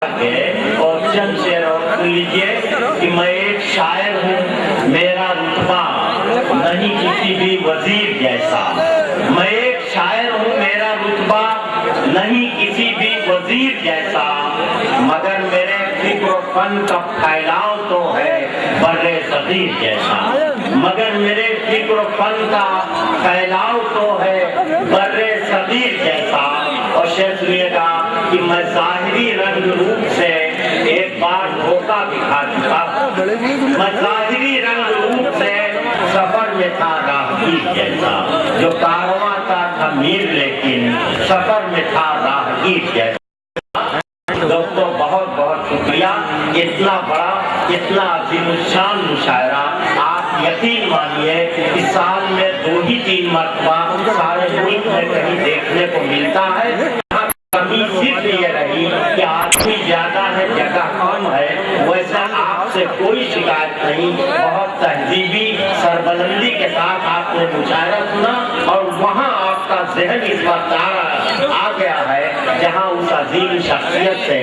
اور چند شعر اور سن لیجیے کہ میں ایک شاعر ہوں، میرا رتبہ نہیں کسی بھی وزیر جیسا۔ میں ایک شاعر ہوں، میرا رتبہ نہیں کسی بھی وزیر جیسا، مگر میرے فکر و فن کا پھیلاؤ تو ہے بر صغیر جیسا۔ مگر میرے فکر و فن کا پھیلاؤ تو ہے بر صغیر جیسا۔ اور شعر سنیے گا کہ میں ظاہری رنگ روپ سے ایک بار دھوکہ دکھا چکا ہوں۔ میں ظاہری رنگ روپ سے سفر میں تھا راہگیر جیسا، جو کارواں تھا میر لیکن سفر میں تھا راہگیر جیسا۔ دوستو بہت بہت شکریہ۔ اتنا بڑا اتنا عظیم الشان مشاعرہ آپ یقین مانیے کہ سال میں 2 ہی 3 مرتبہ سارے ملک میں کہیں دیکھنے کو ملتا ہے۔ کمی صرف یہ رہی کہ آدمی زیادہ ہے جگہ کم ہے، ویسا آپ سے کوئی شکایت نہیں۔ بہت تہذیبی سربلندی کے ساتھ آپ نے مشاعرہ سنا اور وہاں آپ کا ذہن اس وقت آ گیا ہے جہاں اس عظیم شخصیت سے